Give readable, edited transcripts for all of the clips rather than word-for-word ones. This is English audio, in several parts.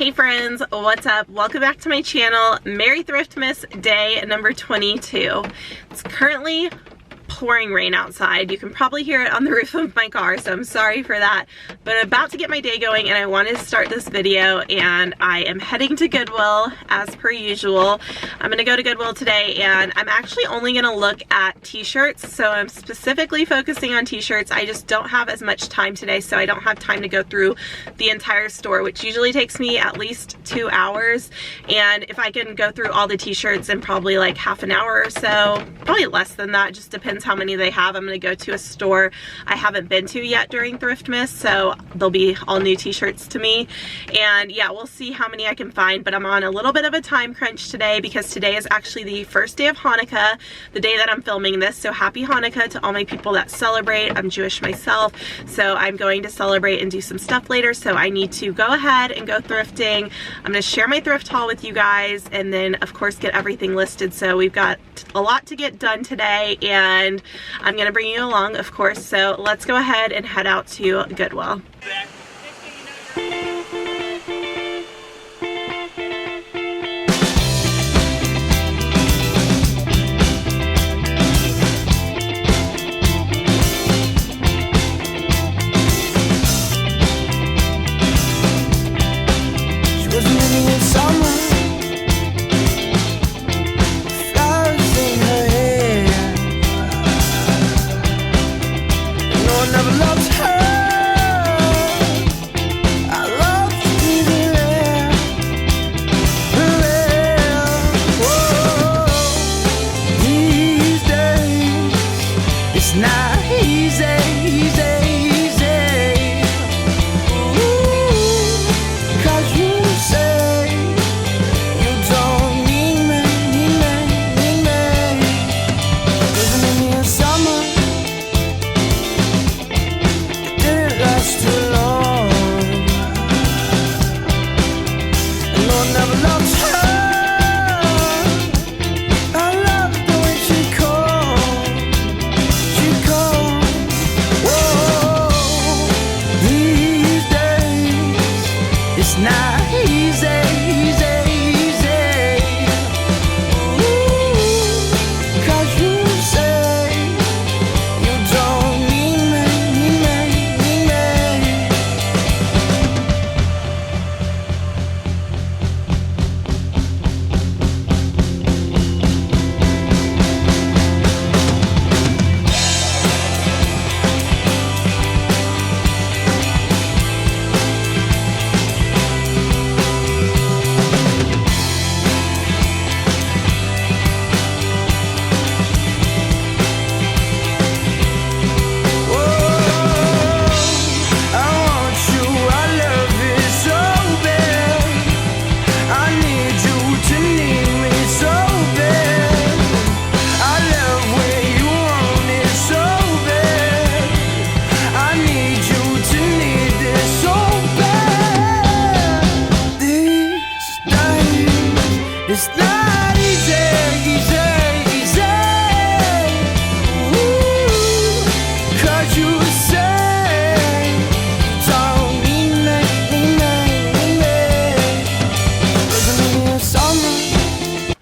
Hey friends, what's up? Welcome back to my channel. Merry Thriftmas day number 22. It's currently pouring rain outside. You can probably hear it on the roof of my car, so I'm sorry for that. But I'm about to get my day going and I wanted to start this video, and I am heading to Goodwill as per usual. I'm gonna go to Goodwill today and I'm actually only gonna look at t-shirts, so I'm specifically focusing on t-shirts. I just don't have as much time today, so I don't have time to go through the entire store, which usually takes me at least 2 hours. And if I can go through all the t-shirts in probably like half an hour or so, probably less than that, just depends how many they have. I'm gonna go to a store I haven't been to yet during Thriftmas, so they'll be all new t-shirts to me. And yeah, we'll see how many I can find, but I'm on a little bit of a time crunch today because today is actually the first day of Hanukkah, the day that I'm filming this. So happy Hanukkah to all my people that celebrate. I'm Jewish myself, so I'm going to celebrate and do some stuff later, so I need to go ahead and go thrifting. I'm gonna share my thrift haul with you guys and then of course get everything listed. So we've got a lot to get done today and I'm gonna bring you along, of course. So let's go ahead and head out to Goodwill.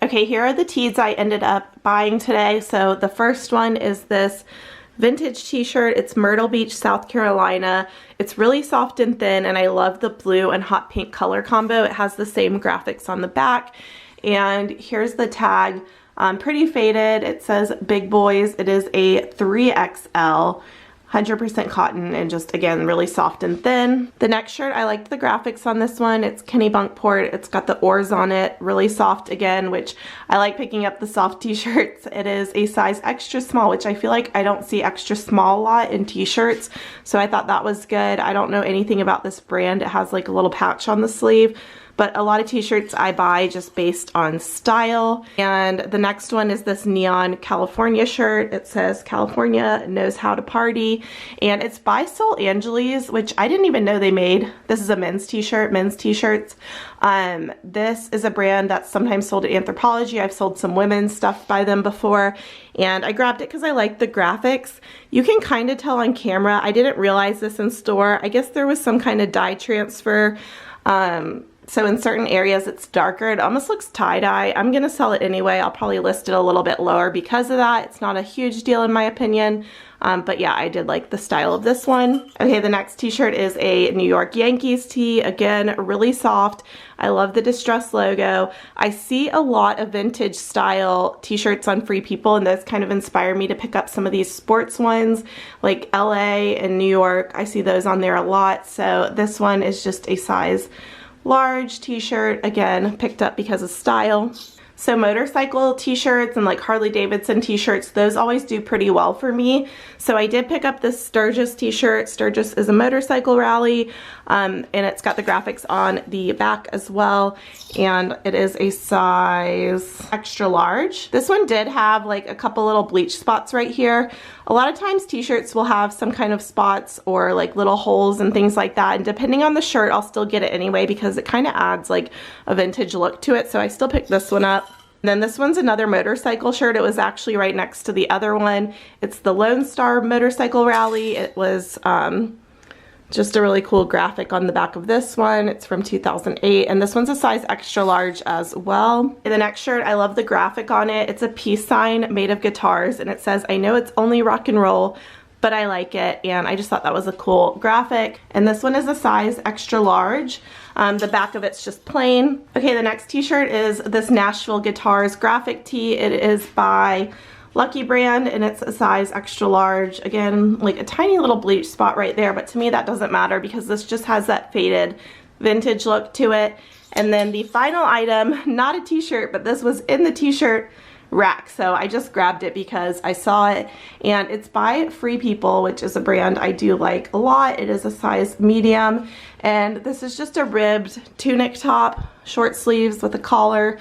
Okay, here are the tees I ended up buying today. So the first one is this vintage t-shirt. It's Myrtle Beach, South Carolina. It's really soft and thin, and I love the blue and hot pink color combo. It has the same graphics on the back. And here's the tag. Pretty faded. It says Big Boys. It is a 3XL. 100% cotton and just, again, really soft and thin. The next shirt, I liked the graphics on this one. It's Kennebunkport. It's got the oars on it, really soft again, which I like picking up the soft t-shirts. It is a size extra small, which I feel like I don't see extra small a lot in t-shirts, so I thought that was good. I don't know anything about this brand. It has like a little patch on the sleeve, but a lot of t-shirts I buy just based on style. And the next one is this neon California shirt. It says California knows how to party, and it's by Soul Angeles, which I didn't even know they made. This is a men's t-shirt, men's t-shirts. This is a brand that's sometimes sold at Anthropologie. I've sold some women's stuff by them before, and I grabbed it because I like the graphics. You can kind of tell on camera. I didn't realize this in store. I guess there was some kind of dye transfer So in certain areas it's darker. It almost looks tie-dye. I'm gonna sell it anyway. I'll probably list it a little bit lower because of that. It's not a huge deal in my opinion. But yeah, I did like the style of this one. Okay, the next t-shirt is a New York Yankees tee. Again, really soft. I love the distress logo. I see a lot of vintage style t-shirts on Free People, and those kind of inspire me to pick up some of these sports ones like LA and New York. I see those on there a lot. So this one is just a size large t-shirt, again, picked up because of style. So motorcycle t-shirts and like Harley Davidson t-shirts, those always do pretty well for me. So I did pick up this Sturgis t-shirt. Sturgis is a motorcycle rally, and it's got the graphics on the back as well. And it is a size extra large. This one did have like a couple little bleach spots right here. A lot of times t-shirts will have some kind of spots or like little holes and things like that. And depending on the shirt, I'll still get it anyway because it kind of adds like a vintage look to it. So I still picked this one up. And then this one's another motorcycle shirt. It was actually right next to the other one. It's the Lone Star Motorcycle Rally. It was just a really cool graphic on the back of this one. It's from 2008, and this one's a size extra large as well. And the next shirt, I love the graphic on it. It's a peace sign made of guitars, and it says, "I know it's only rock and roll, but I like it," and I just thought that was a cool graphic. And this one is a size extra large. The back of it's just plain. Okay, the next t-shirt is this Nashville Guitars graphic tee. It is by Lucky Brand, and it's a size extra large. Again, like a tiny little bleach spot right there, but to me that doesn't matter because this just has that faded vintage look to it. And then the final item, not a t-shirt, but this was in the t-shirt rack, so I just grabbed it because I saw it, and it's by Free People, which is a brand I do like a lot. It is a size medium, and this is just a ribbed tunic top, short sleeves with a collar,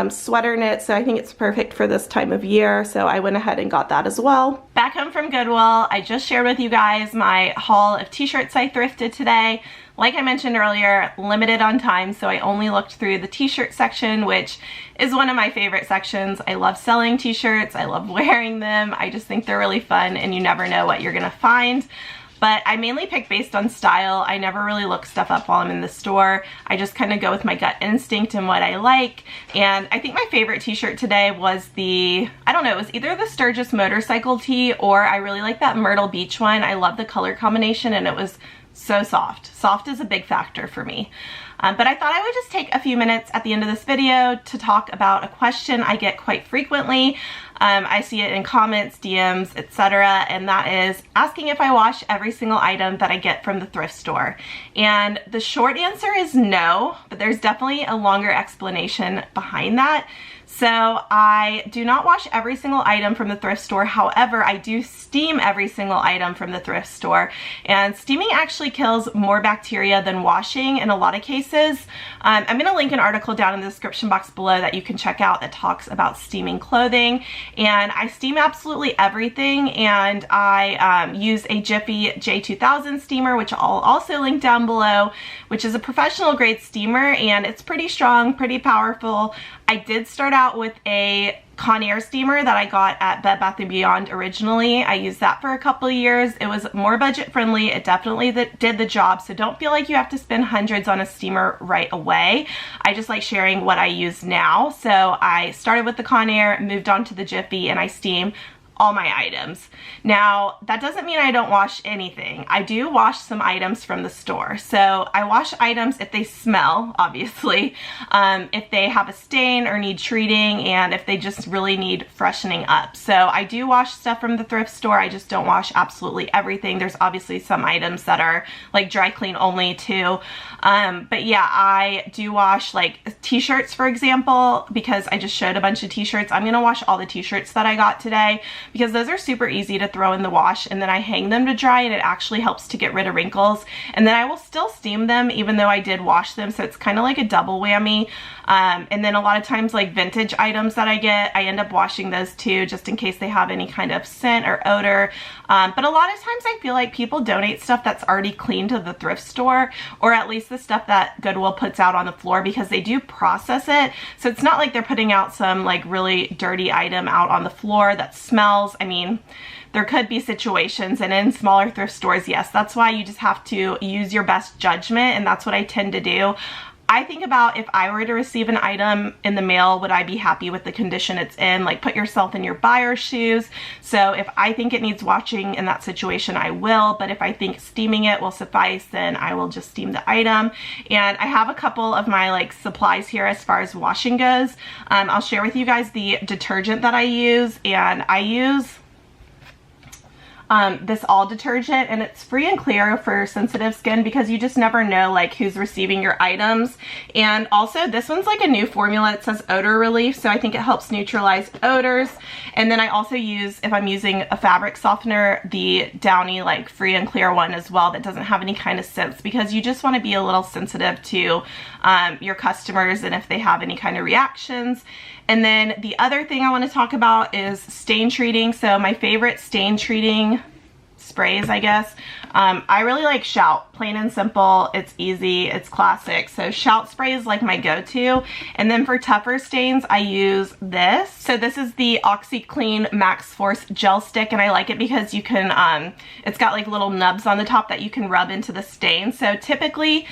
sweater knit, so I think it's perfect for this time of year, so I went ahead and got that as well. Back home from Goodwill, I just shared with you guys my haul of t-shirts I thrifted today. Like I mentioned earlier, limited on time, so I only looked through the t-shirt section, which is one of my favorite sections. I love selling t-shirts, I love wearing them, I just think they're really fun, and you never know what you're gonna find. But I mainly pick based on style. I never really look stuff up while I'm in the store. I just kind of go with my gut instinct and what I like. And I think my favorite t-shirt today was the, I don't know, it was either the Sturgis motorcycle tee, or I really like that Myrtle Beach one. I love the color combination, and it was so soft. Soft is a big factor for me. But I thought I would just take a few minutes at the end of this video to talk about a question I get quite frequently. I see it in comments, DMs, etc., and that is asking if I wash every single item that I get from the thrift store. And the short answer is no, but there's definitely a longer explanation behind that. So I do not wash every single item from the thrift store. However, I do steam every single item from the thrift store. And steaming actually kills more bacteria than washing in a lot of cases. I'm going to link an article down in the description box below that you can check out that talks about steaming clothing. And I steam absolutely everything. And I use a Jiffy J2000 steamer, which I'll also link down below, which is a professional grade steamer. And it's pretty strong, pretty powerful. I did start out with a Conair steamer that I got at Bed Bath & Beyond originally. I used that for a couple of years. It was more budget friendly. It definitely did the job, so don't feel like you have to spend hundreds on a steamer right away. I just like sharing what I use now. So I started with the Conair, moved on to the Jiffy, and I steam all my items. Now, that doesn't mean I don't wash anything. I do wash some items from the store. So I wash items if they smell, obviously, if they have a stain or need treating, and if they just really need freshening up. So I do wash stuff from the thrift store. I just don't wash absolutely everything. There's obviously some items that are like dry clean only too. But yeah, I do wash like t-shirts, for example, because I just showed a bunch of t-shirts. I'm gonna wash all the t-shirts that I got today, because those are super easy to throw in the wash, and then I hang them to dry, and it actually helps to get rid of wrinkles. And then I will still steam them even though I did wash them, so it's kind of like a double whammy. And then a lot of times, like vintage items that I get, I end up washing those too, just in case they have any kind of scent or odor. But a lot of times I feel like people donate stuff that's already clean to the thrift store, or at least the stuff that Goodwill puts out on the floor, because they do process it. So it's not like they're putting out some like really dirty item out on the floor that smells. I mean, there could be situations, and in smaller thrift stores, yes, that's why you just have to use your best judgment, and that's what I tend to do. I think about if I were to receive an item in the mail, would I be happy with the condition it's in? Like, put yourself in your buyer's shoes. So if I think it needs washing in that situation, I will. But if I think steaming it will suffice, then I will just steam the item. And I have a couple of my like supplies here as far as washing goes. I'll share with you guys the detergent that I use, and I use this all detergent, and it's free and clear for sensitive skin because you just never know like who's receiving your items. And also this one's like a new formula. It says odor relief, so I think it helps neutralize odors. And then I also use, if I'm using a fabric softener, the Downy like free and clear one as well that doesn't have any kind of scents, because you just want to be a little sensitive to your customers and if they have any kind of reactions. And then the other thing I want to talk about is stain treating. So my favorite stain treating sprays, I guess. I really like Shout, plain and simple. It's easy, it's classic. So Shout spray is like my go-to. And then for tougher stains, I use this. So this is the OxiClean Max Force Gel Stick, and I like it because you can, it's got like little nubs on the top that you can rub into the stain. So typically,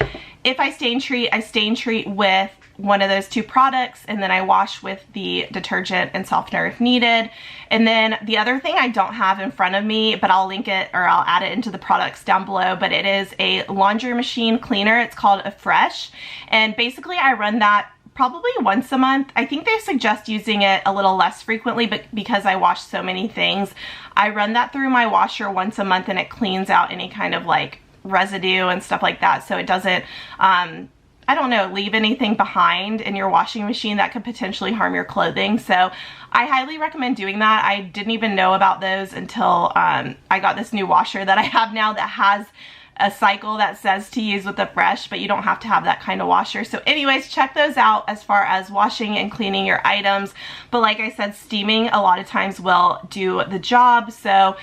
if I stain treat with one of those two products, and then I wash with the detergent and softener if needed. And then the other thing I don't have in front of me, but I'll link it or I'll add it into the products down below, but it is a laundry machine cleaner. It's called a Fresh, and basically I run that probably once a month. I think they suggest using it a little less frequently, but because I wash so many things, I run that through my washer once a month, and it cleans out any kind of like residue and stuff like that, so it doesn't I don't know, leave anything behind in your washing machine that could potentially harm your clothing. So I highly recommend doing that. I didn't even know about those until I got this new washer that I have now that has a cycle that says to use with the Fresh, but you don't have to have that kind of washer. So anyways, check those out as far as washing and cleaning your items. But like I said, steaming a lot of times will do the job. So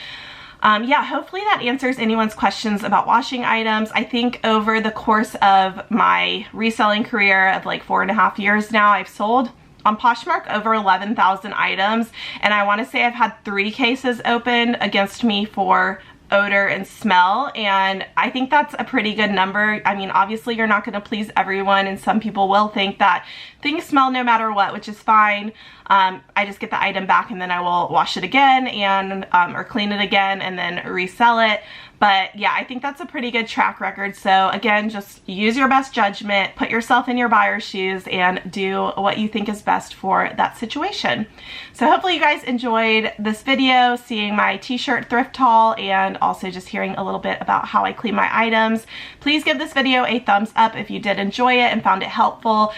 yeah, hopefully that answers anyone's questions about washing items. I think over the course of my reselling career of like 4.5 years now, I've sold on Poshmark over 11,000 items, and I want to say I've had 3 cases opened against me for odor and smell, and I think that's a pretty good number. I mean, obviously you're not going to please everyone, and some people will think that things smell no matter what, which is fine. I just get the item back and then I will wash it again and or clean it again and then resell it. But yeah, I think that's a pretty good track record. So again, just use your best judgment, put yourself in your buyer's shoes, and do what you think is best for that situation. So hopefully you guys enjoyed this video, seeing my t-shirt thrift haul, and also just hearing a little bit about how I clean my items. Please give this video a thumbs up if you did enjoy it and found it helpful.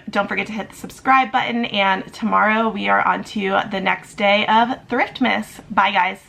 Don't forget to hit the subscribe button, and tomorrow we are on to the next day of Thriftmas. Bye guys.